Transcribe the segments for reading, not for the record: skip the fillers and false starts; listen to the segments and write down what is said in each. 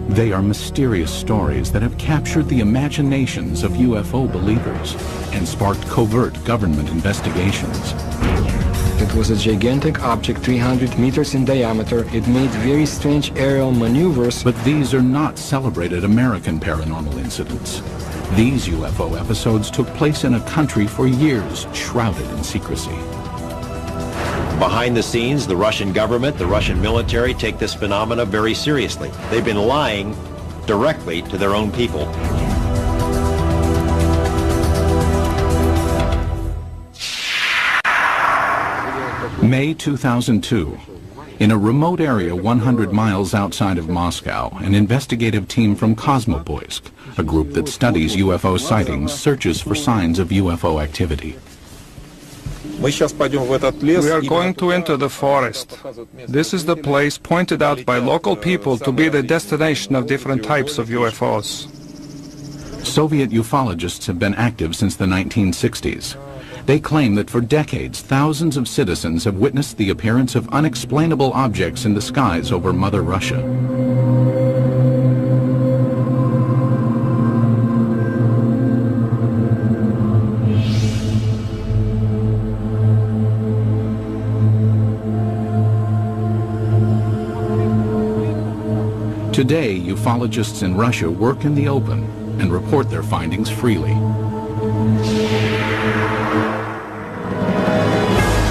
They are mysterious stories that have captured the imaginations of UFO believers and sparked covert government investigations. It was a gigantic object 300 meters in diameter. It made very strange aerial maneuvers. But these are not celebrated American paranormal incidents. These UFO episodes took place in a country for years, shrouded in secrecy. Behind the scenes, the Russian government, the Russian military take this phenomena very seriously. They've been lying directly to their own people. May 2002. In a remote area 100 miles outside of Moscow, an investigative team from Kosmopoisk, a group that studies UFO sightings, searches for signs of UFO activity. We are going to enter the forest. This is the place pointed out by local people to be the destination of different types of UFOs. Soviet ufologists have been active since the 1960s. They claim that for decades, thousands of citizens have witnessed the appearance of unexplainable objects in the skies over Mother Russia. Today, ufologists in Russia work in the open and report their findings freely.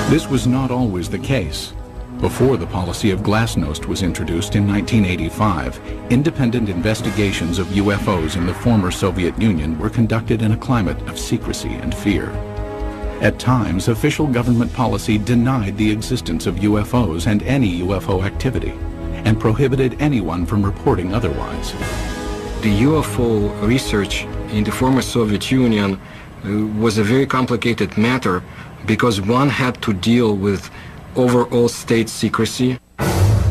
This was not always the case. Before the policy of glasnost was introduced in 1985, independent investigations of UFOs in the former Soviet Union were conducted in a climate of secrecy and fear. At times, official government policy denied the existence of UFOs and any UFO activity, and prohibited anyone from reporting otherwise. The UFO research in the former Soviet Union was a very complicated matter because one had to deal with overall state secrecy.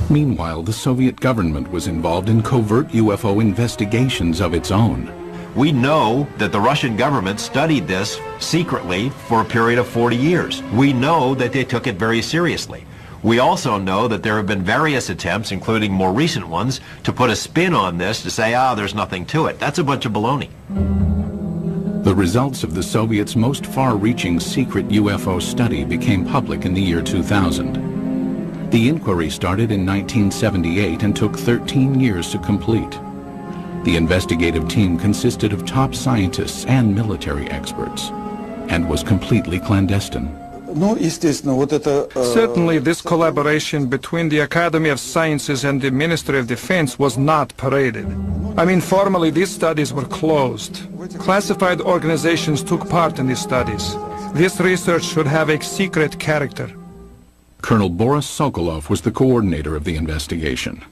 Meanwhile, the Soviet government was involved in covert UFO investigations of its own. We know that the Russian government studied this secretly for a period of 40 years. We know that they took it very seriously. We also know that there have been various attempts, including more recent ones, to put a spin on this to say, there's nothing to it. That's a bunch of baloney. The results of the Soviets' most far-reaching secret UFO study became public in the year 2000. The inquiry started in 1978 and took 13 years to complete. The investigative team consisted of top scientists and military experts, and was completely clandestine. Certainly, this collaboration between the Academy of Sciences and the Ministry of Defense was not paraded. Formally, these studies were closed. Classified organizations took part in these studies. This research should have a secret character. Colonel Boris Sokolov was the coordinator of the investigation.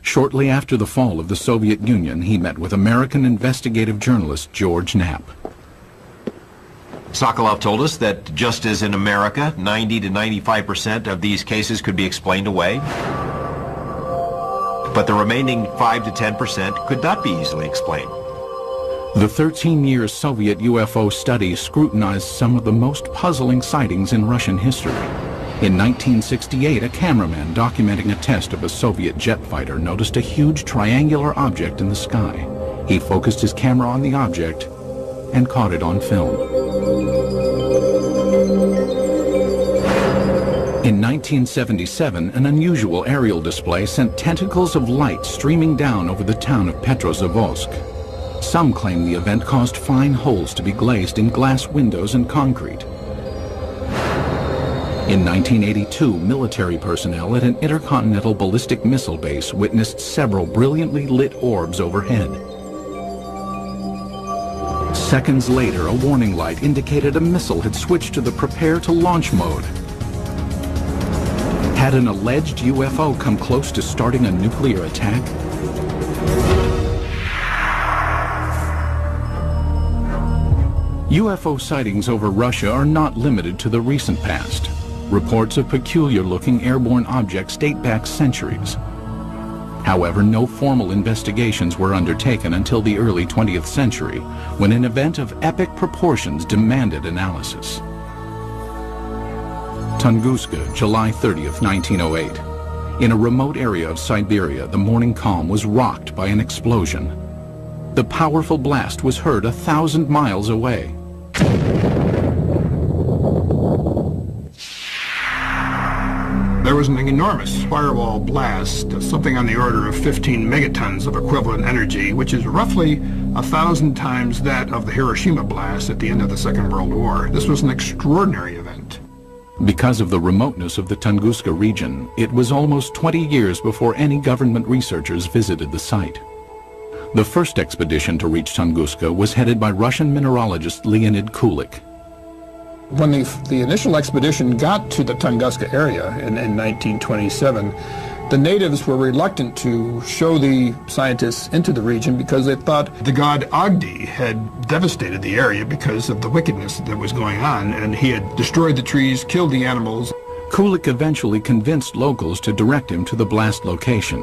Shortly after the fall of the Soviet Union, he met with American investigative journalist George Knapp. Sokolov told us that just as in America, 90 to 95% of these cases could be explained away, but the remaining 5 to 10% could not be easily explained. The 13-year Soviet UFO study scrutinized some of the most puzzling sightings in Russian history. In 1968, a cameraman documenting a test of a Soviet jet fighter noticed a huge triangular object in the sky. He focused his camera on the object and caught it on film. In 1977, an unusual aerial display sent tentacles of light streaming down over the town of Petrozavodsk. Some claim the event caused fine holes to be glazed in glass windows and concrete. In 1982, military personnel at an intercontinental ballistic missile base witnessed several brilliantly lit orbs overhead. Seconds later, a warning light indicated a missile had switched to the prepare to launch mode. Had an alleged UFO come close to starting a nuclear attack? UFO sightings over Russia are not limited to the recent past. Reports of peculiar-looking airborne objects date back centuries. However, no formal investigations were undertaken until the early 20th century, when an event of epic proportions demanded analysis. Tunguska, July 30th, 1908. In a remote area of Siberia, the morning calm was rocked by an explosion. The powerful blast was heard 1,000 miles away. There was an enormous firewall blast, something on the order of 15 megatons of equivalent energy, which is roughly 1,000 times that of the Hiroshima blast at the end of the Second World War. This was an extraordinary event. Because of the remoteness of the Tunguska region, it was almost 20 years before any government researchers visited the site. The first expedition to reach Tunguska was headed by Russian mineralogist Leonid Kulik. When the initial expedition got to the Tunguska area in 1927, the natives were reluctant to show the scientists into the region because they thought the god Agdi had devastated the area because of the wickedness that was going on, and he had destroyed the trees, killed the animals. Kulik eventually convinced locals to direct him to the blast location.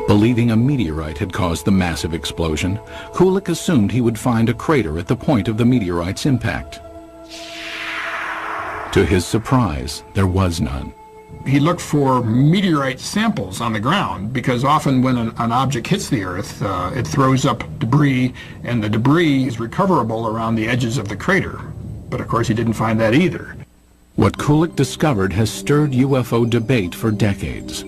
Believing a meteorite had caused the massive explosion, Kulik assumed he would find a crater at the point of the meteorite's impact. To his surprise, there was none. He looked for meteorite samples on the ground because often when an object hits the Earth, it throws up debris, and the debris is recoverable around the edges of the crater. But of course he didn't find that either. What Kulik discovered has stirred UFO debate for decades.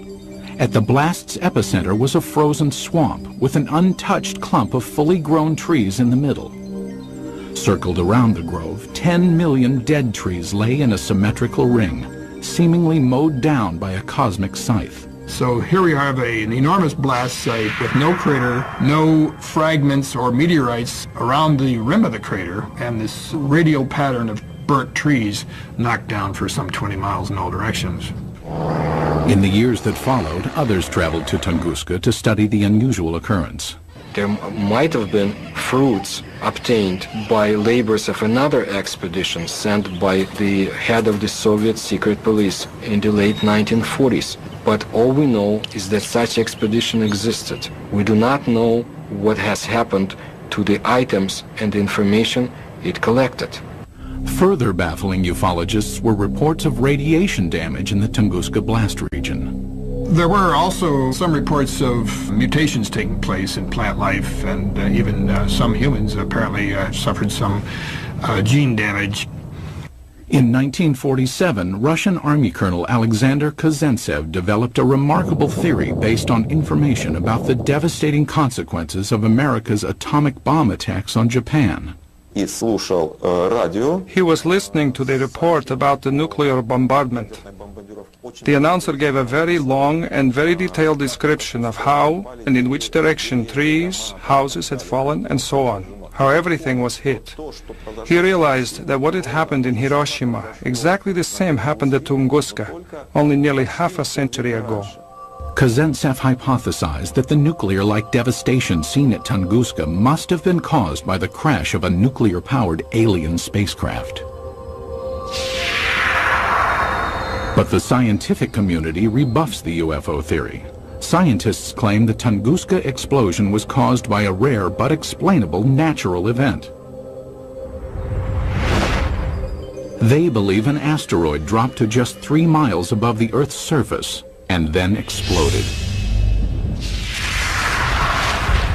At the blast's epicenter was a frozen swamp with an untouched clump of fully grown trees in the middle. Circled around the grove, 10 million dead trees lay in a symmetrical ring, seemingly mowed down by a cosmic scythe. So here we have an enormous blast site with no crater, no fragments or meteorites around the rim of the crater, and this radial pattern of burnt trees knocked down for some 20 miles in all directions. In the years that followed, others traveled to Tunguska to study the unusual occurrence. There might have been fruits obtained by labors of another expedition sent by the head of the Soviet secret police in the late 1940s. But all we know is that such expedition existed. We do not know what has happened to the items and the information it collected. Further baffling ufologists were reports of radiation damage in the Tunguska blast region. There were also some reports of mutations taking place in plant life, and even some humans apparently suffered some gene damage. In 1947, Russian Army Colonel Alexander Kazantsev developed a remarkable theory based on information about the devastating consequences of America's atomic bomb attacks on Japan. He was listening to the report about the nuclear bombardment. The announcer gave a very long and very detailed description of how and in which direction trees, houses had fallen, and so on, how everything was hit. He realized that what had happened in Hiroshima, exactly the same happened at Tunguska, only nearly half a century ago. Kazantsev hypothesized that the nuclear-like devastation seen at Tunguska must have been caused by the crash of a nuclear-powered alien spacecraft. But the scientific community rebuffs the UFO theory. Scientists claim the Tunguska explosion was caused by a rare but explainable natural event. They believe an asteroid dropped to just 3 miles above the Earth's surface and then exploded.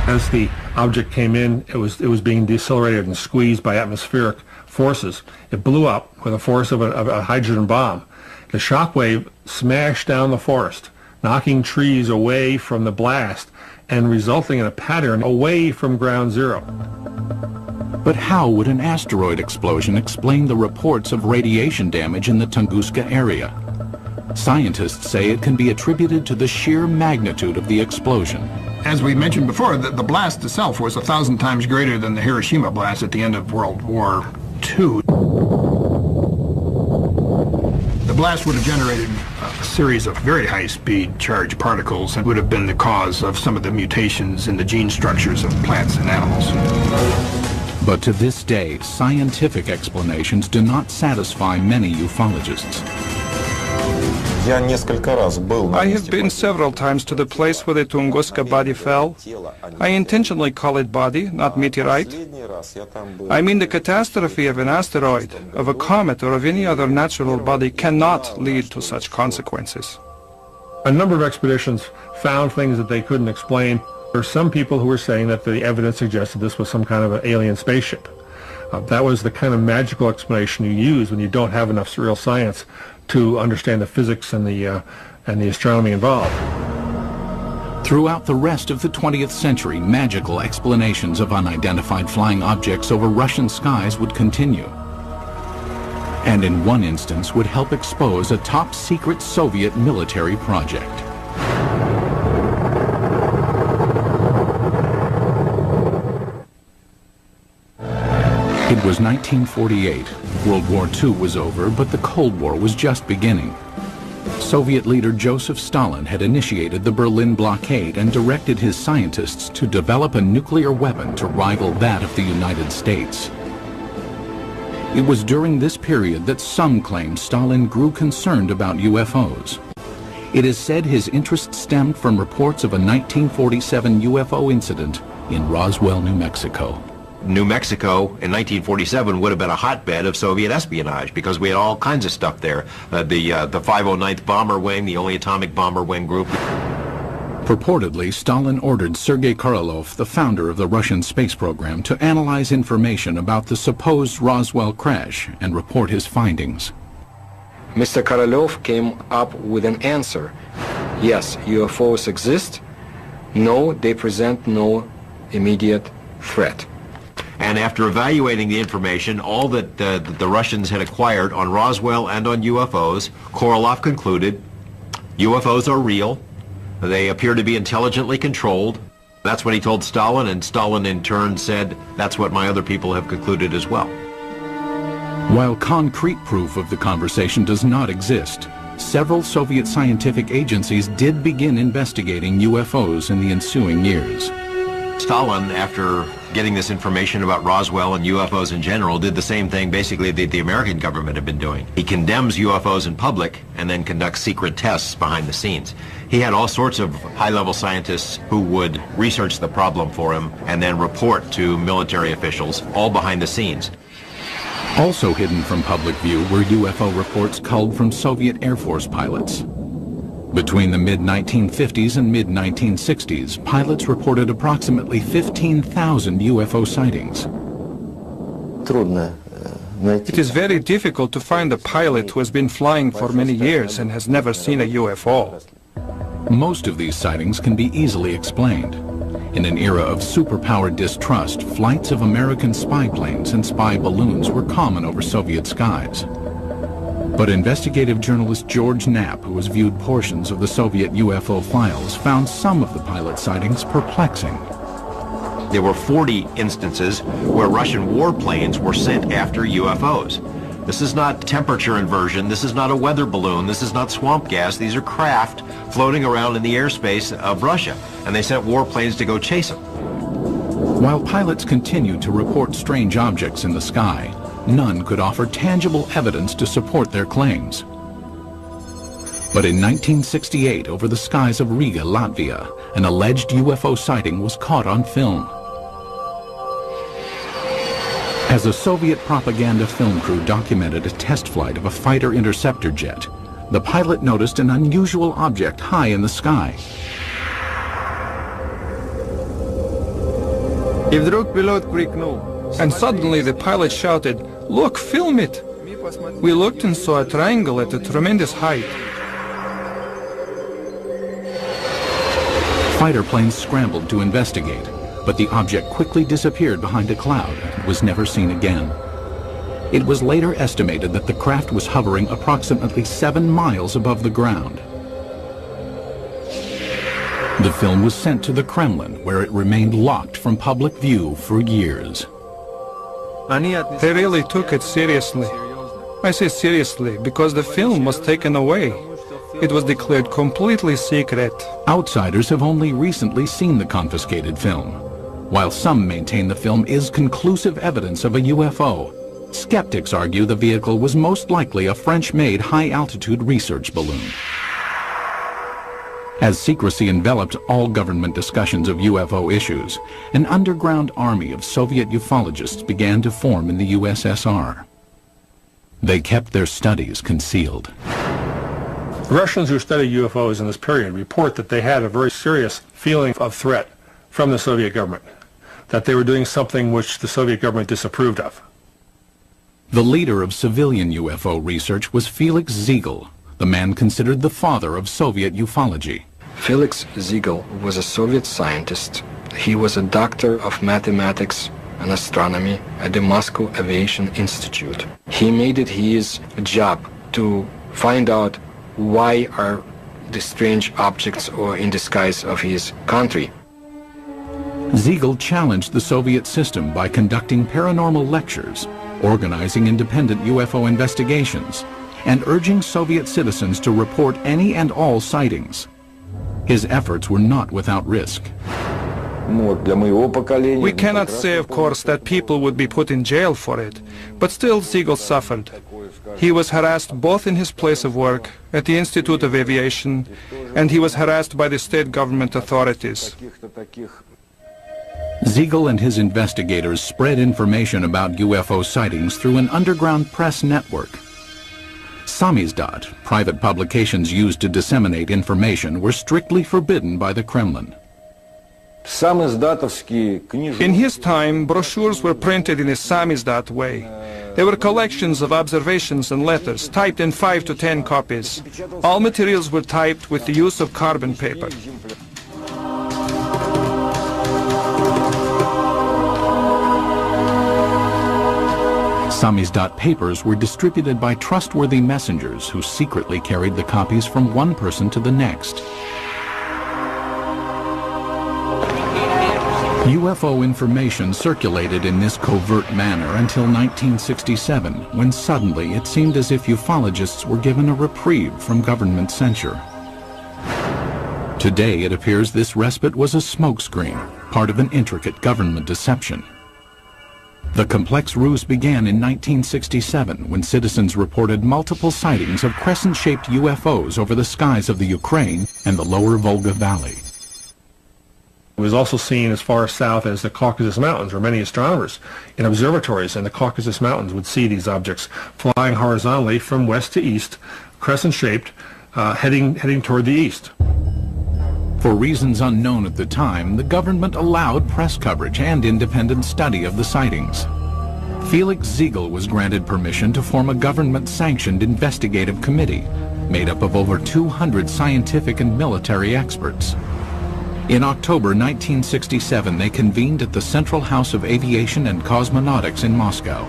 As the object came in, it was being decelerated and squeezed by atmospheric forces. It blew up with the force of a hydrogen bomb. The shock wave smashed down the forest, knocking trees away from the blast and resulting in a pattern away from ground zero. But how would an asteroid explosion explain the reports of radiation damage in the Tunguska area? Scientists say it can be attributed to the sheer magnitude of the explosion. As we mentioned before, the blast itself was 1,000 times greater than the Hiroshima blast at the end of World War II. The blast would have generated a series of very high-speed charged particles and would have been the cause of some of the mutations in the gene structures of plants and animals. But to this day, scientific explanations do not satisfy many ufologists. I have been several times to the place where the Tunguska body fell. I intentionally call it body, not meteorite. I mean, the catastrophe of an asteroid, of a comet, or of any other natural body cannot lead to such consequences. A number of expeditions found things that they couldn't explain. There are some people who were saying that the evidence suggested this was some kind of an alien spaceship. That was the kind of magical explanation you use when you don't have enough real science to understand the physics and the astronomy involved. Throughout the rest of the 20th century, magical explanations of unidentified flying objects over Russian skies would continue. And in one instance would help expose a top-secret Soviet military project. It was 1948. World War II was over, but the Cold War was just beginning. Soviet leader Joseph Stalin had initiated the Berlin blockade and directed his scientists to develop a nuclear weapon to rival that of the United States. It was during this period that some claim Stalin grew concerned about UFOs. It is said his interest stemmed from reports of a 1947 UFO incident in Roswell, New Mexico. New Mexico in 1947 would have been a hotbed of Soviet espionage because we had all kinds of stuff there. The 509th Bomber Wing, the only atomic bomber wing group. Purportedly, Stalin ordered Sergei Korolev, the founder of the Russian space program, to analyze information about the supposed Roswell crash and report his findings. Mr. Korolev came up with an answer. Yes, UFOs exist. No, they present no immediate threat. And after evaluating the information, all that the Russians had acquired on Roswell and on UFOs, Korolev concluded UFOs are real. They appear to be intelligently controlled. That's what he told Stalin, and Stalin in turn said, that's what my other people have concluded as well. While concrete proof of the conversation does not exist, several Soviet scientific agencies did begin investigating UFOs in the ensuing years. Stalin, after getting this information about Roswell and UFOs in general, did the same thing basically that the American government had been doing. He condemns UFOs in public and then conducts secret tests behind the scenes. He had all sorts of high-level scientists who would research the problem for him and then report to military officials, all behind the scenes. Also hidden from public view were UFO reports culled from Soviet Air Force pilots. Between the mid-1950s and mid-1960s, pilots reported approximately 15,000 UFO sightings. It is very difficult to find a pilot who has been flying for many years and has never seen a UFO. Most of these sightings can be easily explained. In an era of superpower distrust, flights of American spy planes and spy balloons were common over Soviet skies. But investigative journalist George Knapp, who has viewed portions of the Soviet UFO files, found some of the pilot sightings perplexing. There were 40 instances where Russian warplanes were sent after UFOs. This is not temperature inversion, this is not a weather balloon, this is not swamp gas, these are craft floating around in the airspace of Russia, and they sent warplanes to go chase them. While pilots continued to report strange objects in the sky, none could offer tangible evidence to support their claims. But in 1968, over the skies of Riga, Latvia, an alleged UFO sighting was caught on film. As a Soviet propaganda film crew documented a test flight of a fighter interceptor jet, the pilot noticed an unusual object high in the sky. And suddenly the pilot shouted, "Look, film it!" We looked and saw a triangle at a tremendous height. Fighter planes scrambled to investigate, but the object quickly disappeared behind a cloud and was never seen again. It was later estimated that the craft was hovering approximately 7 miles above the ground. The film was sent to the Kremlin, where it remained locked from public view for years. They really took it seriously. I say seriously because the film was taken away. It was declared completely secret. Outsiders have only recently seen the confiscated film. While some maintain the film is conclusive evidence of a UFO, Skeptics argue the vehicle was most likely a French-made high-altitude research balloon. As secrecy enveloped all government discussions of UFO issues, an underground army of Soviet ufologists began to form in the USSR. They kept their studies concealed. Russians who study UFOs in this period report that they had a very serious feeling of threat from the Soviet government, that they were doing something which the Soviet government disapproved of. The leader of civilian UFO research was Felix Ziegel, the man considered the father of Soviet ufology. Felix Ziegel was a Soviet scientist. He was a doctor of mathematics and astronomy at the Moscow Aviation Institute. He made it his job to find out why are the strange objects or in the skies of his country. Ziegel challenged the Soviet system by conducting paranormal lectures, organizing independent UFO investigations, and urging Soviet citizens to report any and all sightings. His efforts were not without risk. We cannot say, of course, that people would be put in jail for it, but still Ziegel suffered. He was harassed both in his place of work, at the Institute of Aviation, and he was harassed by the state government authorities. Ziegel and his investigators spread information about UFO sightings through an underground press network. Samizdat, private publications used to disseminate information, were strictly forbidden by the Kremlin. In his time, brochures were printed in a samizdat way. They were collections of observations and letters, typed in 5 to 10 copies. All materials were typed with the use of carbon paper. Samizdat papers were distributed by trustworthy messengers who secretly carried the copies from one person to the next. UFO information circulated in this covert manner until 1967, when suddenly it seemed as if ufologists were given a reprieve from government censure. Today it appears this respite was a smokescreen, part of an intricate government deception. The complex ruse began in 1967 when citizens reported multiple sightings of crescent-shaped UFOs over the skies of the Ukraine and the lower Volga Valley. It was also seen as far south as the Caucasus Mountains, where many astronomers in observatories in the Caucasus Mountains would see these objects flying horizontally from west to east, crescent-shaped, heading toward the east. For reasons unknown at the time, the government allowed press coverage and independent study of the sightings. Felix Ziegel was granted permission to form a government-sanctioned investigative committee made up of over 200 scientific and military experts. In October 1967, they convened at the Central House of Aviation and Cosmonautics in Moscow.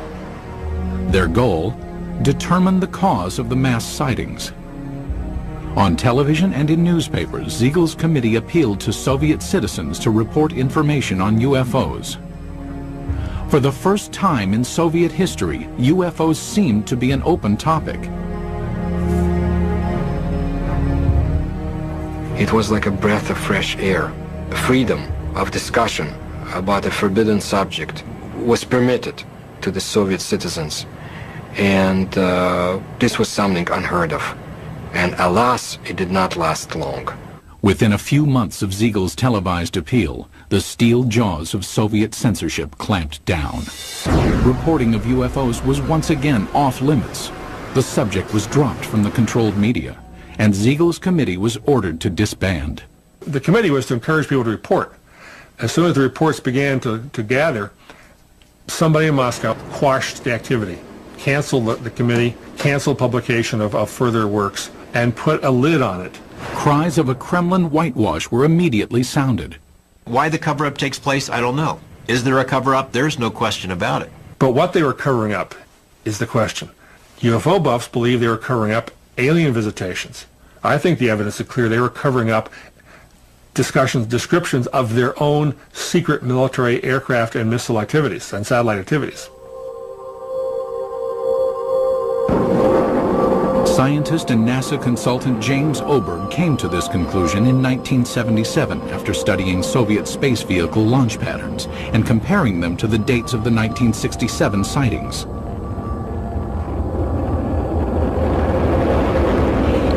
Their goal? Determine the cause of the mass sightings. On television and in newspapers, Ziegel's committee appealed to Soviet citizens to report information on UFOs. For the first time in Soviet history, UFOs seemed to be an open topic. It was like a breath of fresh air. Freedom of discussion about a forbidden subject was permitted to the Soviet citizens. And this was something unheard of. And alas, it did not last long. Within a few months of Ziegel's televised appeal, the steel jaws of Soviet censorship clamped down. Reporting of UFOs was once again off limits. The subject was dropped from the controlled media, and Ziegel's committee was ordered to disband. The committee was to encourage people to report. As soon as the reports began to gather, somebody in Moscow quashed the activity, canceled the committee, canceled publication of further works, and put a lid on it. Cries of a Kremlin whitewash were immediately sounded. Why the cover-up takes place, I don't know. Is there a cover-up? There's no question about it. But what they were covering up is the question. UFO buffs believe they were covering up alien visitations. I think the evidence is clear they were covering up descriptions of their own secret military aircraft and missile activities and satellite activities. Scientist and NASA consultant James Oberg came to this conclusion in 1977 after studying Soviet space vehicle launch patterns and comparing them to the dates of the 1967 sightings.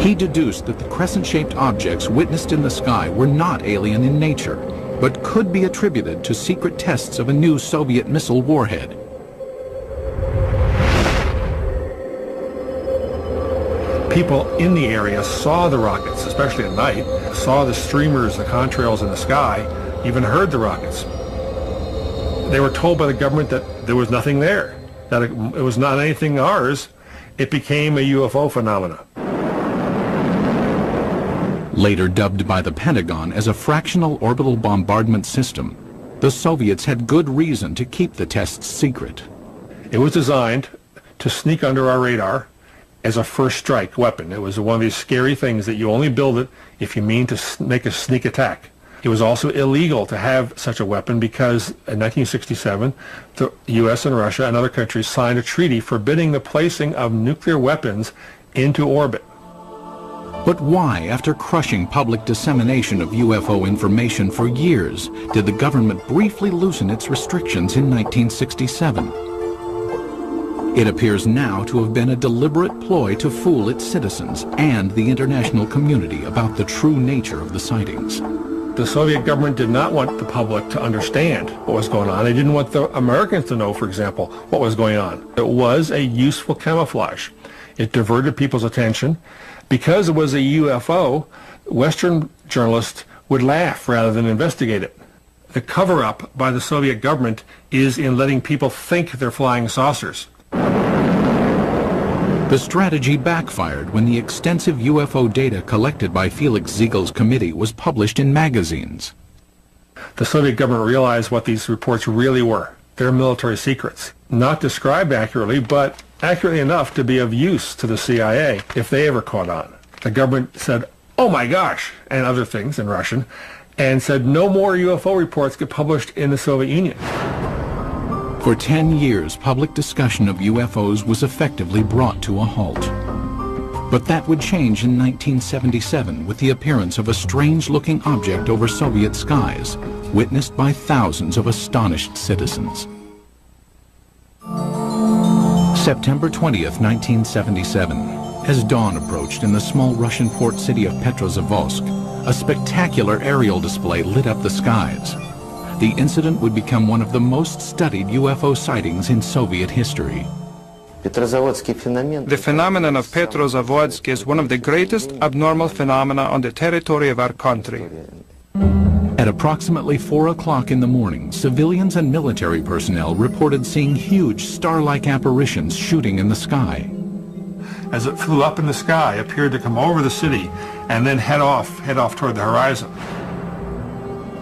He deduced that the crescent-shaped objects witnessed in the sky were not alien in nature, but could be attributed to secret tests of a new Soviet missile warhead. People in the area saw the rockets, especially at night, saw the streamers, the contrails in the sky, even heard the rockets. They were told by the government that there was nothing there, that it was not anything ours. It became a UFO phenomena. Later dubbed by the Pentagon as a fractional orbital bombardment system, the Soviets had good reason to keep the tests secret. It was designed to sneak under our radar as a first strike weapon. It was one of these scary things that you only build it if you mean to make a sneak attack. It was also illegal to have such a weapon because in 1967, the U.S. and Russia and other countries signed a treaty forbidding the placing of nuclear weapons into orbit. But why, after crushing public dissemination of UFO information for years, did the government briefly loosen its restrictions in 1967? It appears now to have been a deliberate ploy to fool its citizens and the international community about the true nature of the sightings. The Soviet government did not want the public to understand what was going on. They didn't want the Americans to know, for example, what was going on. It was a useful camouflage. It diverted people's attention. Because it was a UFO, Western journalists would laugh rather than investigate it. The cover-up by the Soviet government is in letting people think they're flying saucers. The strategy backfired when the extensive UFO data collected by Felix Ziegel's committee was published in magazines. The Soviet government realized what these reports really were. They're military secrets. Not described accurately, but accurately enough to be of use to the CIA if they ever caught on. The government said, "Oh my gosh," and other things in Russian, and said no more UFO reports get published in the Soviet Union. For 10 years, public discussion of UFOs was effectively brought to a halt. But that would change in 1977 with the appearance of a strange-looking object over Soviet skies, witnessed by thousands of astonished citizens. September 20th, 1977. As dawn approached in the small Russian port city of Petrozavodsk, a spectacular aerial display lit up the skies. The incident would become one of the most studied UFO sightings in Soviet history. The phenomenon of Petrozavodsk is one of the greatest abnormal phenomena on the territory of our country. At approximately 4 o'clock in the morning, civilians and military personnel reported seeing huge star-like apparitions shooting in the sky. As it flew up in the sky, it appeared to come over the city and then head off toward the horizon.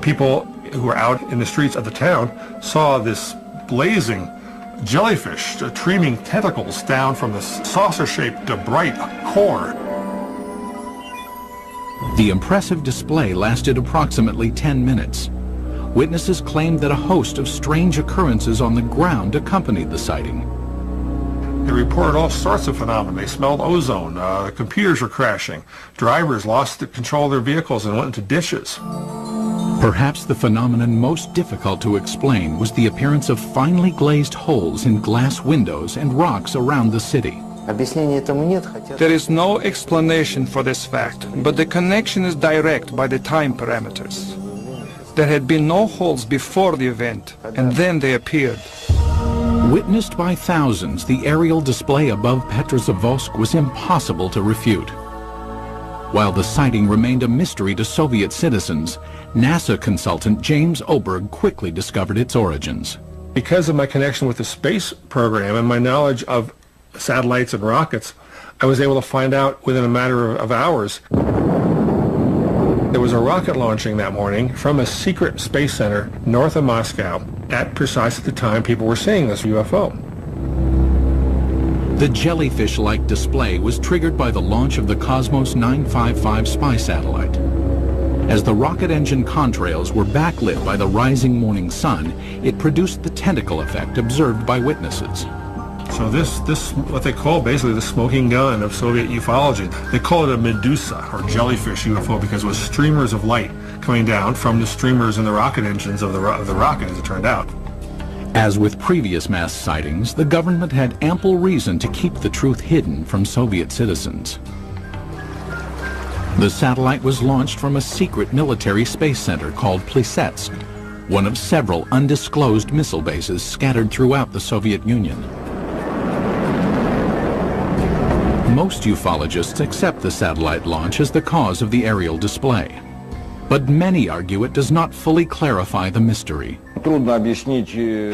People who were out in the streets of the town saw this blazing jellyfish streaming tentacles down from the saucer-shaped bright core. The impressive display lasted approximately 10 minutes. Witnesses claimed that a host of strange occurrences on the ground accompanied the sighting. They reported all sorts of phenomena. They smelled ozone, computers were crashing, drivers lost control of their vehicles and went into ditches. Perhaps the phenomenon most difficult to explain was the appearance of finely glazed holes in glass windows and rocks around the city. There is no explanation for this fact, but the connection is direct by the time parameters. There had been no holes before the event, and then they appeared. Witnessed by thousands, the aerial display above Petrozavodsk was impossible to refute. While the sighting remained a mystery to Soviet citizens, NASA consultant James Oberg quickly discovered its origins. Because of my connection with the space program and my knowledge of satellites and rockets, I was able to find out within a matter of hours. There was a rocket launching that morning from a secret space center north of Moscow at precisely the time people were seeing this UFO. The jellyfish-like display was triggered by the launch of the Cosmos 955 spy satellite. As the rocket engine contrails were backlit by the rising morning sun, it produced the tentacle effect observed by witnesses. So this what they call basically the smoking gun of Soviet ufology. They call it a Medusa, or jellyfish UFO, because it was streamers of light coming down from the streamers in the rocket engines of the rocket, as it turned out. As with previous mass sightings, the government had ample reason to keep the truth hidden from Soviet citizens. The satellite was launched from a secret military space center called Plesetsk, one of several undisclosed missile bases scattered throughout the Soviet Union. Most ufologists accept the satellite launch as the cause of the aerial display, but many argue it does not fully clarify the mystery.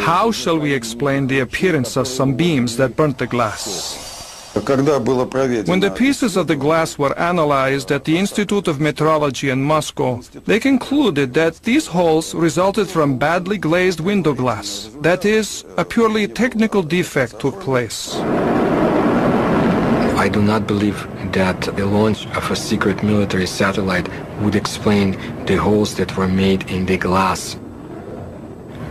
How shall we explain the appearance of some beams that burnt the glass? When the pieces of the glass were analyzed at the Institute of Metrology in Moscow, they concluded that these holes resulted from badly glazed window glass. That is, a purely technical defect took place. I do not believe that the launch of a secret military satellite would explain the holes that were made in the glass.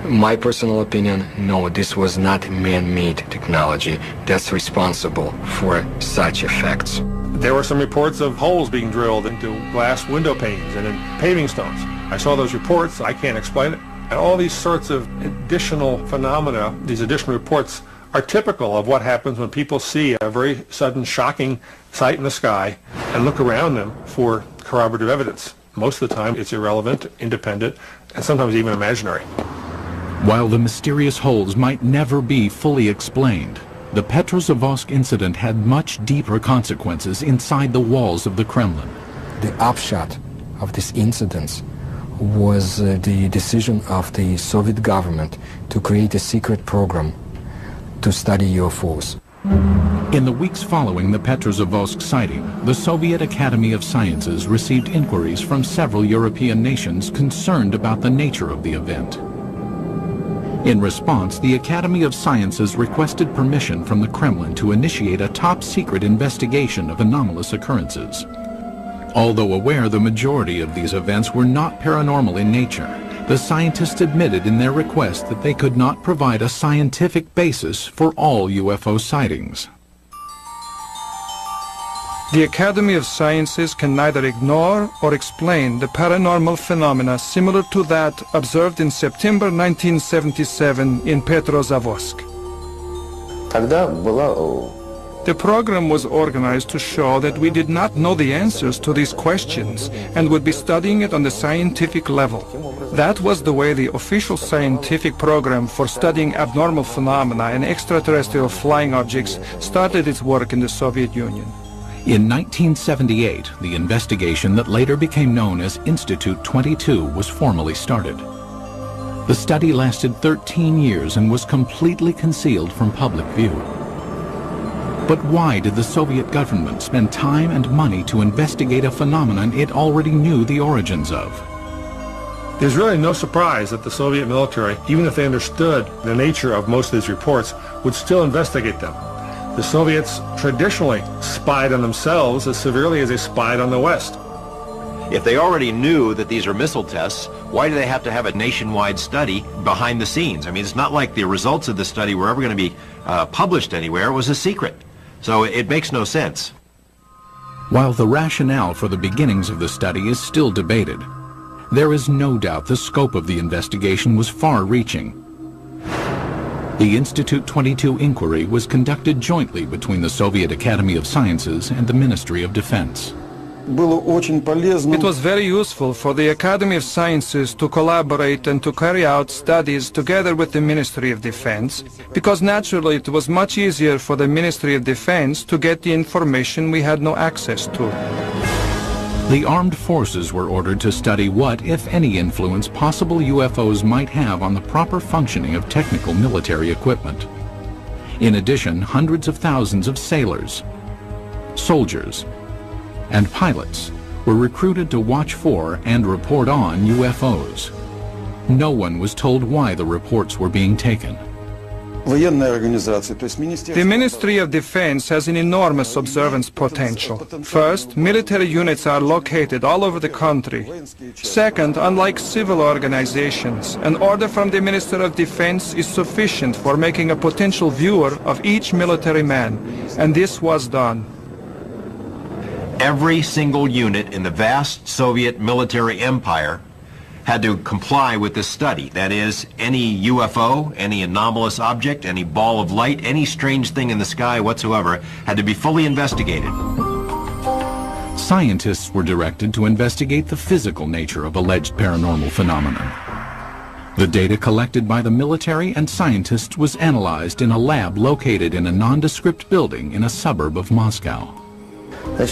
My personal opinion, no, this was not man-made technology that's responsible for such effects. There were some reports of holes being drilled into glass window panes and in paving stones. I saw those reports. I can't explain it. And all these sorts of additional phenomena, these additional reports, are typical of what happens when people see a very sudden, shocking sight in the sky and look around them for corroborative evidence. Most of the time, it's irrelevant, independent, and sometimes even imaginary. While the mysterious holes might never be fully explained, the Petrozavodsk incident had much deeper consequences inside the walls of the Kremlin. The upshot of this incident was the decision of the Soviet government to create a secret program to study UFOs. In the weeks following the Petrozavodsk sighting, the Soviet Academy of Sciences received inquiries from several European nations concerned about the nature of the event. In response, the Academy of Sciences requested permission from the Kremlin to initiate a top-secret investigation of anomalous occurrences. Although aware the majority of these events were not paranormal in nature, the scientists admitted in their request that they could not provide a scientific basis for all UFO sightings. The Academy of Sciences can neither ignore or explain the paranormal phenomena similar to that observed in September 1977 in Petrozavodsk. The program was organized to show that we did not know the answers to these questions and would be studying it on the scientific level. That was the way the official scientific program for studying abnormal phenomena and extraterrestrial flying objects started its work in the Soviet Union. In 1978, the investigation that later became known as Institute 22 was formally started. The study lasted 13 years and was completely concealed from public view. But why did the Soviet government spend time and money to investigate a phenomenon it already knew the origins of? There's really no surprise that the Soviet military, even if they understood the nature of most of these reports, would still investigate them. The Soviets traditionally spied on themselves as severely as they spied on the West. If they already knew that these are missile tests, why do they have to have a nationwide study behind the scenes? I mean, it's not like the results of the study were ever going to be published anywhere. It was a secret. So it makes no sense. While the rationale for the beginnings of the study is still debated, there is no doubt the scope of the investigation was far-reaching. The Institute 22 inquiry was conducted jointly between the Soviet Academy of Sciences and the Ministry of Defense. It was very useful for the Academy of Sciences to collaborate and to carry out studies together with the Ministry of Defense, because naturally it was much easier for the Ministry of Defense to get the information we had no access to. The armed forces were ordered to study what, if any, influence possible UFOs might have on the proper functioning of technical military equipment. In addition, hundreds of thousands of sailors, soldiers, and pilots were recruited to watch for and report on UFOs. No one was told why the reports were being taken. The Ministry of Defense has an enormous observance potential. First, military units are located all over the country. Second, unlike civil organizations, an order from the Minister of Defense is sufficient for making a potential viewer of each military man, and this was done. Every single unit in the vast Soviet military empire had to comply with this study. That is, any UFO, any anomalous object, any ball of light, any strange thing in the sky whatsoever had to be fully investigated. Scientists were directed to investigate the physical nature of alleged paranormal phenomenon. The data collected by the military and scientists was analyzed in a lab located in a nondescript building in a suburb of Moscow. The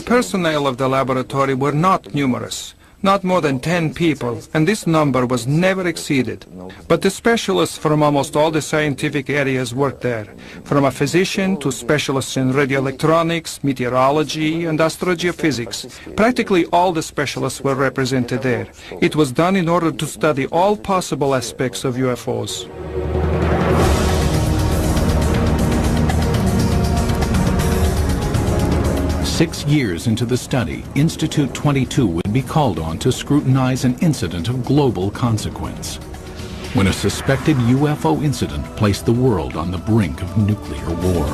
personnel of the laboratory were not numerous, not more than 10 people, and this number was never exceeded. But the specialists from almost all the scientific areas worked there, from a physician to specialists in radioelectronics, meteorology, and astrogeophysics. Practically all the specialists were represented there. It was done in order to study all possible aspects of UFOs. Six years into the study, Institute 22 would be called on to scrutinize an incident of global consequence, when a suspected UFO incident placed the world on the brink of nuclear war.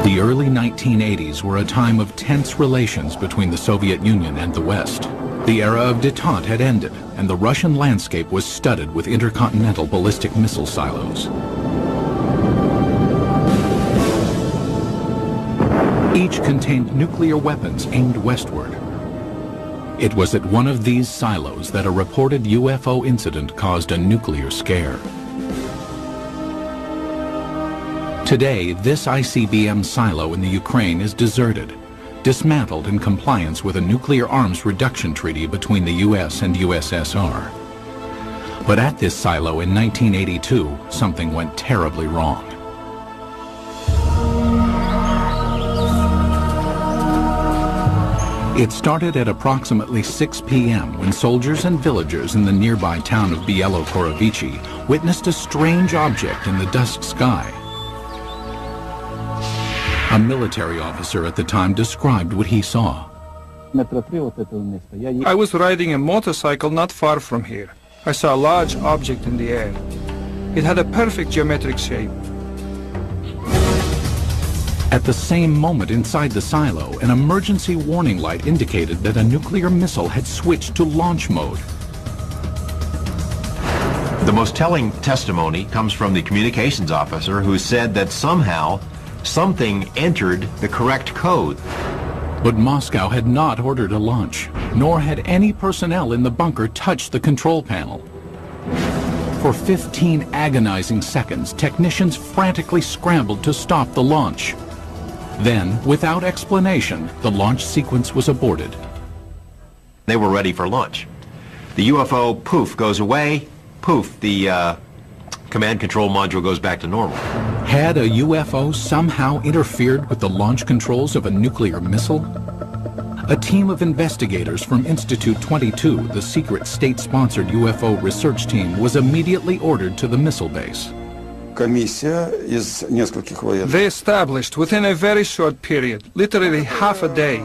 The early 1980s were a time of tense relations between the Soviet Union and the West. The era of détente had ended, and the Russian landscape was studded with intercontinental ballistic missile silos. Each contained nuclear weapons aimed westward. It was at one of these silos that a reported UFO incident caused a nuclear scare. Today, this ICBM silo in the Ukraine is deserted, dismantled in compliance with a nuclear arms reduction treaty between the US and USSR. But at this silo in 1982, something went terribly wrong. It started at approximately 6 p.m. when soldiers and villagers in the nearby town of Bielokorovichi witnessed a strange object in the dusk sky. A military officer at the time described what he saw. I was riding a motorcycle not far from here. I saw a large object in the air. It had a perfect geometric shape. At the same moment inside the silo, an emergency warning light indicated that a nuclear missile had switched to launch mode. The most telling testimony comes from the communications officer who said that somehow something entered the correct code. But Moscow had not ordered a launch, nor had any personnel in the bunker touched the control panel. For 15 agonizing seconds, technicians frantically scrambled to stop the launch. Then, without explanation, the launch sequence was aborted. They were ready for launch. The UFO, poof, goes away. Poof, the command control module goes back to normal. Had a UFO somehow interfered with the launch controls of a nuclear missile? A team of investigators from Institute 22, the secret state-sponsored UFO research team, was immediately ordered to the missile base. They established within a very short period, literally half a day,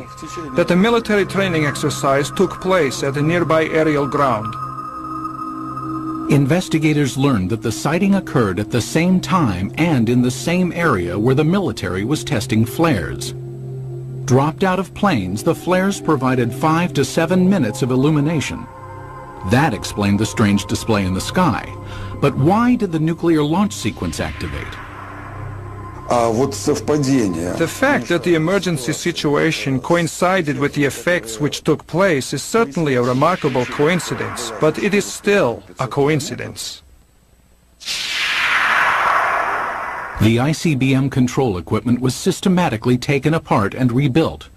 that a military training exercise took place at a nearby aerial ground. Investigators learned that the sighting occurred at the same time and in the same area where the military was testing flares. Dropped out of planes, the flares provided 5 to 7 minutes of illumination. That explained the strange display in the sky. But why did the nuclear launch sequence activate? The fact that the emergency situation coincided with the effects which took place is certainly a remarkable coincidence, but it is still a coincidence. The ICBM control equipment was systematically taken apart and rebuilt,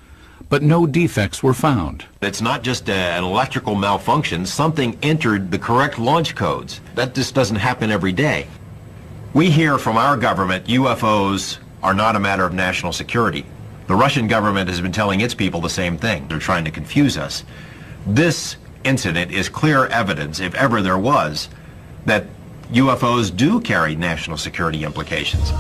but no defects were found. It's not just an electrical malfunction. Something entered the correct launch codes. That just doesn't happen every day. We hear from our government UFOs are not a matter of national security. The Russian government has been telling its people the same thing. They're trying to confuse us. This incident is clear evidence, if ever there was, that UFOs do carry national security implications.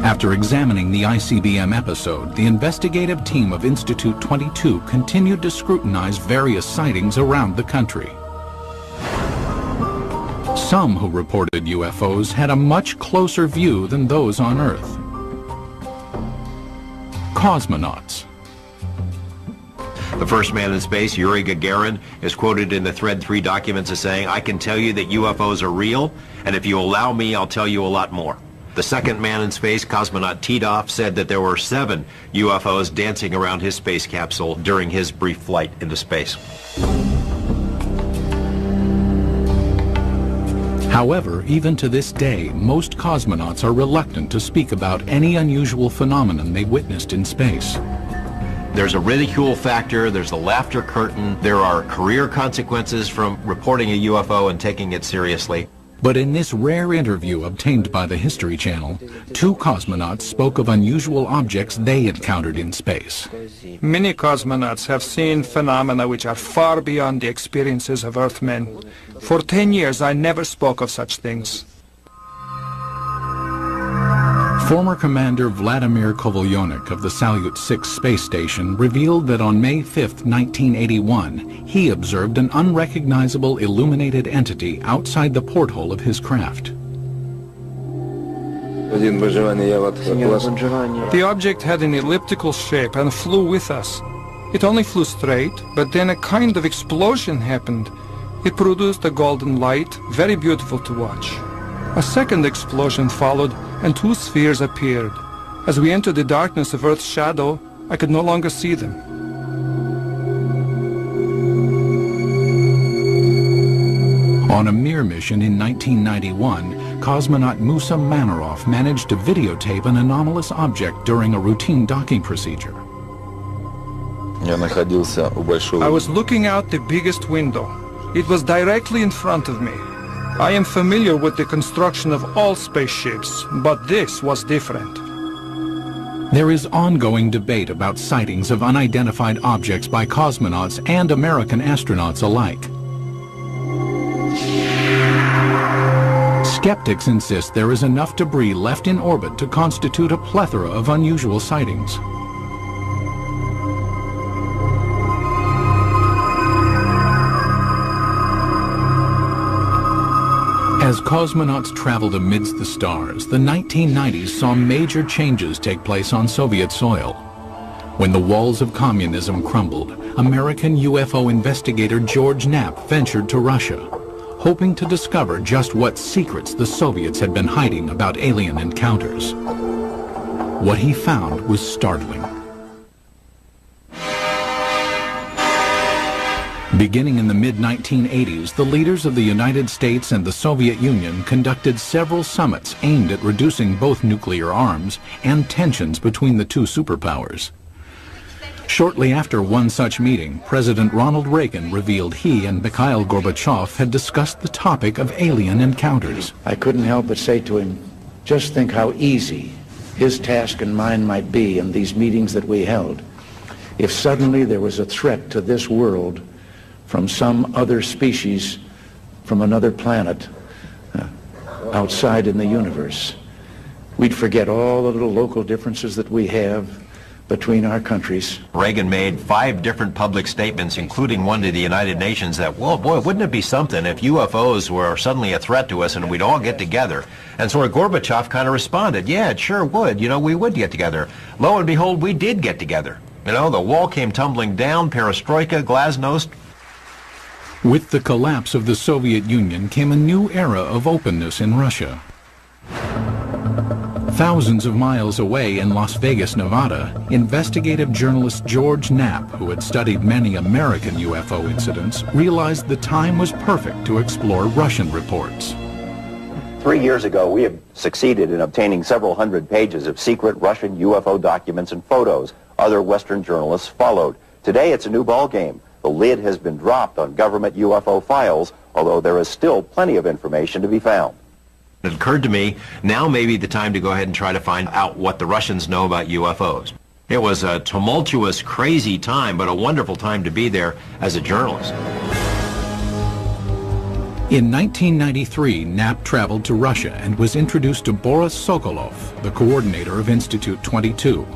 After examining the ICBM episode, the investigative team of Institute 22 continued to scrutinize various sightings around the country. Some who reported UFOs had a much closer view than those on Earth. Cosmonauts. The first man in space, Yuri Gagarin, is quoted in the Thread 3 documents as saying, "I can tell you that UFOs are real, and if you allow me, I'll tell you a lot more." The second man in space, cosmonaut Titov, said that there were 7 UFOs dancing around his space capsule during his brief flight into space. However, even to this day, most cosmonauts are reluctant to speak about any unusual phenomenon they witnessed in space. There's a ridicule factor, there's a laughter curtain, there are career consequences from reporting a UFO and taking it seriously. But in this rare interview obtained by the History Channel, 2 cosmonauts spoke of unusual objects they encountered in space. Many cosmonauts have seen phenomena which are far beyond the experiences of Earthmen. For 10 years, I never spoke of such things. Former Commander Vladimir Kovalyonik of the Salyut 6 space station revealed that on May 5, 1981, he observed an unrecognizable illuminated entity outside the porthole of his craft. The object had an elliptical shape and flew with us. It only flew straight, but then a kind of explosion happened. It produced a golden light, very beautiful to watch. A second explosion followed, and 2 spheres appeared. As we entered the darkness of Earth's shadow, I could no longer see them. On a Mir mission in 1991, cosmonaut Musa Manarov managed to videotape an anomalous object during a routine docking procedure. I was looking out the biggest window. It was directly in front of me. I am familiar with the construction of all spaceships, but this was different. There is ongoing debate about sightings of unidentified objects by cosmonauts and American astronauts alike. Skeptics insist there is enough debris left in orbit to constitute a plethora of unusual sightings. As cosmonauts traveled amidst the stars, the 1990s saw major changes take place on Soviet soil. When the walls of communism crumbled, American UFO investigator George Knapp ventured to Russia, hoping to discover just what secrets the Soviets had been hiding about alien encounters. What he found was startling. Beginning in the mid-1980s, the leaders of the United States and the Soviet Union conducted several summits aimed at reducing both nuclear arms and tensions between the 2 superpowers. Shortly after one such meeting, President Ronald Reagan revealed he and Mikhail Gorbachev had discussed the topic of alien encounters. I couldn't help but say to him, just think how easy his task and mine might be in these meetings that we held if suddenly there was a threat to this world from some other species, from another planet, outside in the universe. We'd forget all the little local differences that we have between our countries. Reagan made 5 different public statements, including one to the United Nations, that, well, boy, wouldn't it be something if UFOs were suddenly a threat to us and we'd all get together? And so Gorbachev kind of responded, yeah, it sure would. You know, we would get together. Lo and behold, we did get together. You know, the wall came tumbling down, perestroika, glasnost. With the collapse of the Soviet Union came a new era of openness in Russia. Thousands of miles away in Las Vegas, Nevada, investigative journalist George Knapp, who had studied many American UFO incidents, realized the time was perfect to explore Russian reports. 3 years ago, we have succeeded in obtaining several hundred pages of secret Russian UFO documents and photos. Other Western journalists followed. Today, it's a new ballgame. The lid has been dropped on government UFO files, although there is still plenty of information to be found. It occurred to me, now may be the time to go ahead and try to find out what the Russians know about UFOs. It was a tumultuous, crazy time, but a wonderful time to be there as a journalist. In 1993, Knapp traveled to Russia and was introduced to Boris Sokolov, the coordinator of Institute 22.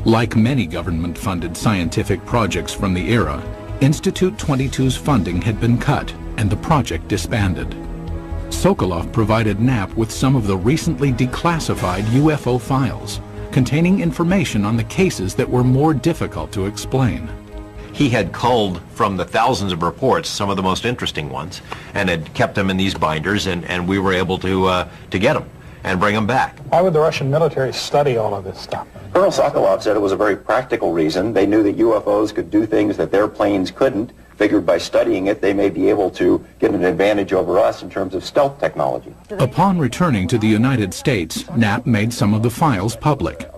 Like many government-funded scientific projects from the era, Institute 22's funding had been cut and the project disbanded. Sokolov provided Knapp with some of the recently declassified UFO files, containing information on the cases that were more difficult to explain. He had culled from the thousands of reports some of the most interesting ones and had kept them in these binders, and we were able to get them and bring them back. Why would the Russian military study all of this stuff? Colonel Sokolov said it was a very practical reason. They knew that UFOs could do things that their planes couldn't. Figured by studying it, they may be able to get an advantage over us in terms of stealth technology. Upon returning to the United States, Knapp made some of the files public.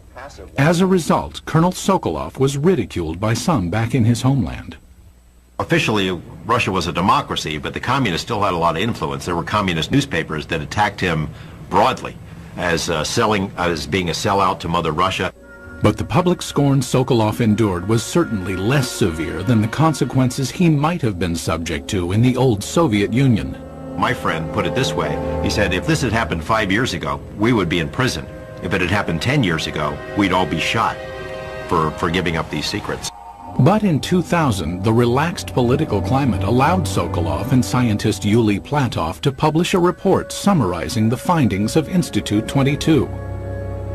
As a result, Colonel Sokolov was ridiculed by some back in his homeland. Officially, Russia was a democracy, but the communists still had a lot of influence. There were communist newspapers that attacked him broadly as being a sellout to Mother Russia. But the public scorn Sokolov endured was certainly less severe than the consequences he might have been subject to in the old Soviet Union. My friend put it this way. He said, if this had happened 5 years ago, we would be in prison. If it had happened 10 years ago, we'd all be shot for giving up these secrets. But in 2000, the relaxed political climate allowed Sokolov and scientist Yuli Platov to publish a report summarizing the findings of Institute 22.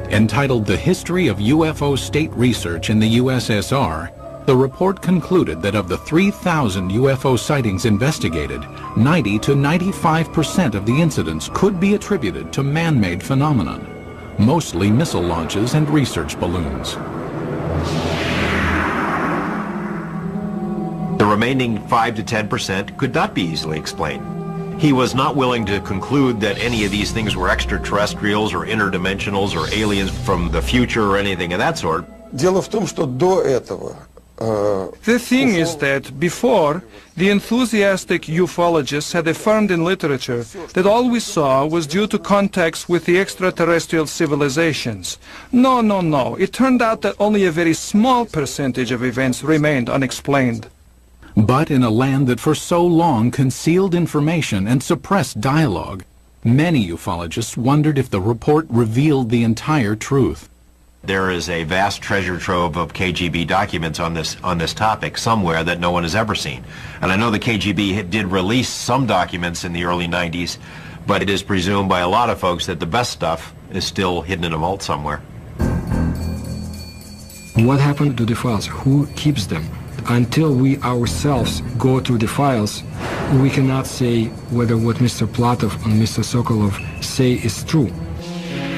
Entitled The History of UFO State Research in the USSR, the report concluded that of the 3,000 UFO sightings investigated, 90 to 95% of the incidents could be attributed to man-made phenomenon, mostly missile launches and research balloons. The remaining 5 to 10% could not be easily explained. He was not willing to conclude that any of these things were extraterrestrials or interdimensionals or aliens from the future or anything of that sort. The thing is that before, the enthusiastic ufologists had affirmed in literature that all we saw was due to contacts with the extraterrestrial civilizations. No. It turned out that only a very small percentage of events remained unexplained. But in a land that for so long concealed information and suppressed dialogue, many ufologists wondered if the report revealed the entire truth. There is a vast treasure trove of KGB documents on this topic somewhere that no one has ever seen. And I know the KGB did release some documents in the early 90s, but it is presumed by a lot of folks that the best stuff is still hidden in a vault somewhere. What happened to the files? Who keeps them? Until we ourselves go through the files, we cannot say whether what Mr. Platov and Mr. Sokolov say is true.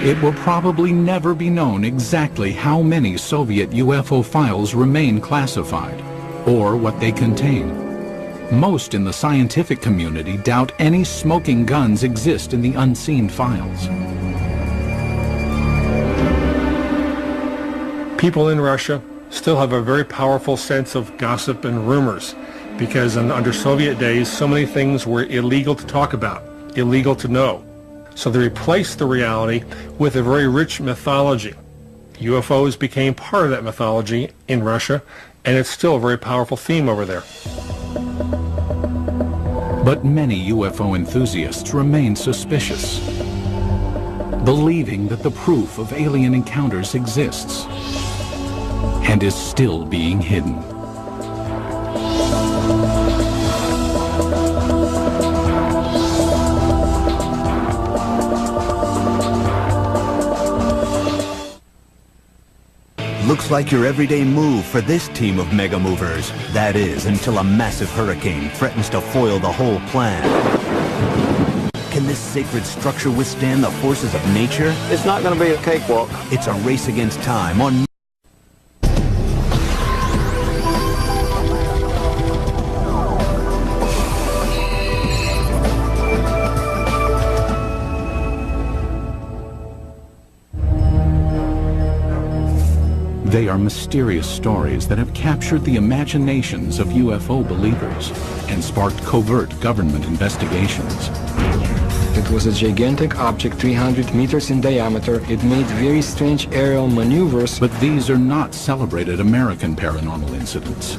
It will probably never be known exactly how many Soviet UFO files remain classified, or what they contain. Most in the scientific community doubt any smoking guns exist in the unseen files. People in Russia still have a very powerful sense of gossip and rumors, because under Soviet days, so many things were illegal to talk about, illegal to know. So they replaced the reality with a very rich mythology. UFOs became part of that mythology in Russia, and it's still a very powerful theme over there. But many UFO enthusiasts remain suspicious, believing that the proof of alien encounters exists and is still being hidden. Looks like your everyday move for this team of mega movers. That is, until a massive hurricane threatens to foil the whole plan. Can this sacred structure withstand the forces of nature? It's not going to be a cakewalk. It's a race against time on They are mysterious stories that have captured the imaginations of UFO believers and sparked covert government investigations. It was a gigantic object 300 meters in diameter. It made very strange aerial maneuvers. But these are not celebrated American paranormal incidents.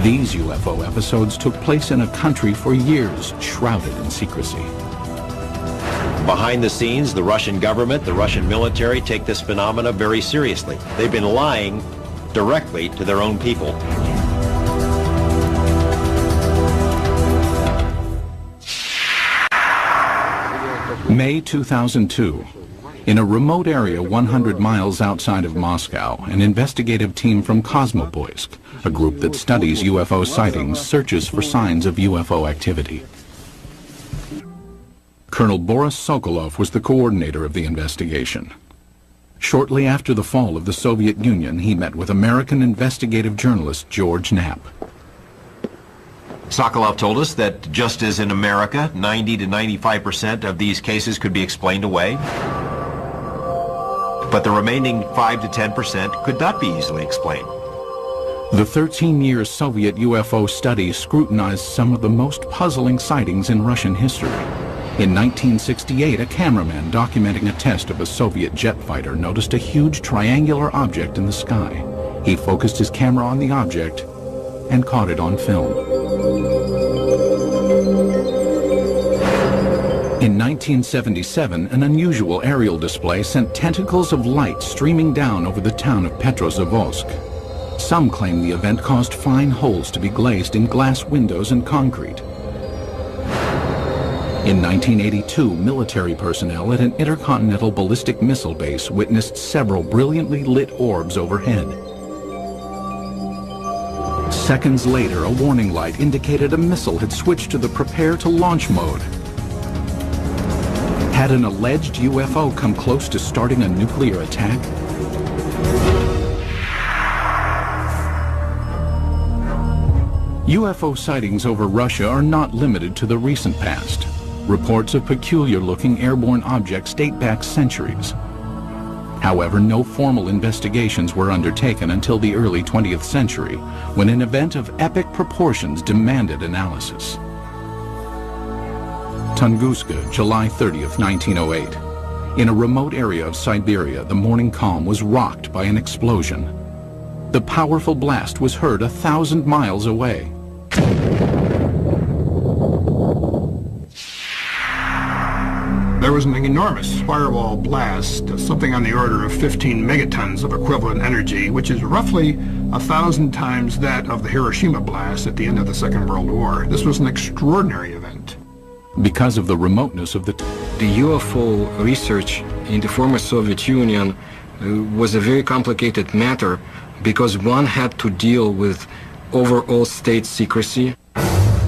These UFO episodes took place in a country for years shrouded in secrecy. Behind the scenes, the Russian government, the Russian military take this phenomena very seriously. They've been lying directly to their own people. May 2002. In a remote area 100 miles outside of Moscow, an investigative team from Kosmopoisk, a group that studies UFO sightings, searches for signs of UFO activity. Colonel Boris Sokolov was the coordinator of the investigation. Shortly after the fall of the Soviet Union, he met with American investigative journalist George Knapp. Sokolov told us that just as in America, 90 to 95% of these cases could be explained away, but the remaining 5 to 10% could not be easily explained. The 13-year Soviet UFO study scrutinized some of the most puzzling sightings in Russian history. In 1968, a cameraman documenting a test of a Soviet jet fighter noticed a huge triangular object in the sky. He focused his camera on the object and caught it on film. In 1977, an unusual aerial display sent tentacles of light streaming down over the town of Petrozavodsk. Some claim the event caused fine holes to be glazed in glass windows and concrete. In 1982, military personnel at an intercontinental ballistic missile base witnessed several brilliantly lit orbs overhead. Seconds later, a warning light indicated a missile had switched to the prepare to launch mode. Had an alleged UFO come close to starting a nuclear attack? UFO sightings over Russia are not limited to the recent past. Reports of peculiar-looking airborne objects date back centuries. However, no formal investigations were undertaken until the early 20th century, when an event of epic proportions demanded analysis. Tunguska, July 30th, 1908. In a remote area of Siberia, the morning calm was rocked by an explosion. The powerful blast was heard 1,000 miles away. There was an enormous firewall blast, something on the order of 15 megatons of equivalent energy, which is roughly 1,000 times that of the Hiroshima blast at the end of the Second World War. This was an extraordinary event. Because of the remoteness of the UFO research in the former Soviet Union was a very complicated matter because one had to deal with overall state secrecy.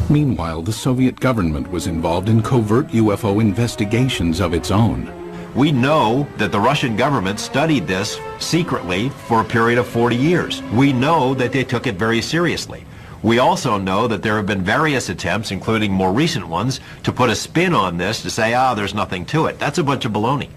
Meanwhile, the Soviet government was involved in covert UFO investigations of its own. We know that the Russian government studied this secretly for a period of 40 years. We know that they took it very seriously. We also know that there have been various attempts, including more recent ones, to put a spin on this to say, there's nothing to it. That's a bunch of baloney.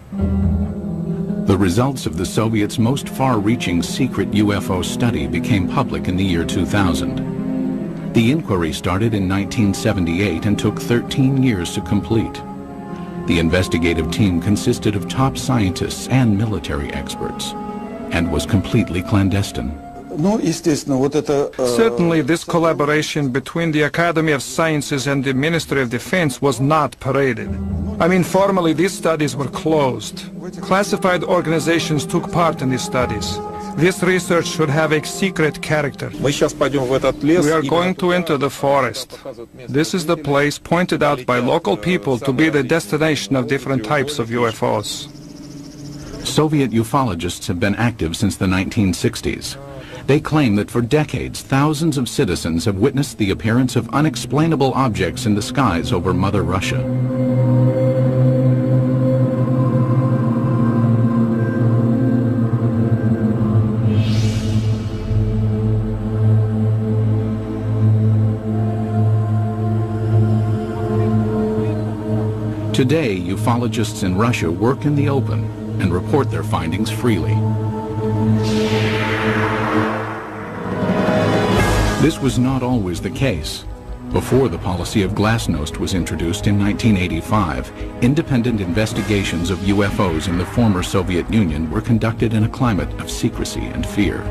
The results of the Soviets' most far-reaching secret UFO study became public in the year 2000. The inquiry started in 1978 and took 13 years to complete. The investigative team consisted of top scientists and military experts, and was completely clandestine. Certainly, this collaboration between the Academy of Sciences and the Ministry of Defense was not paraded. I mean, formally, these studies were closed. Classified organizations took part in these studies. This research should have a secret character. We are going to enter the forest. This is the place pointed out by local people to be the destination of different types of UFOs. Soviet ufologists have been active since the 1960s. They claim that for decades, thousands of citizens have witnessed the appearance of unexplainable objects in the skies over Mother Russia. Today, ufologists in Russia work in the open and report their findings freely. This was not always the case. Before the policy of glasnost was introduced in 1985, independent investigations of UFOs in the former Soviet Union were conducted in a climate of secrecy and fear.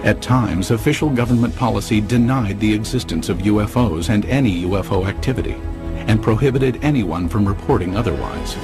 At times, official government policy denied the existence of UFOs and any UFO activity, and prohibited anyone from reporting otherwise.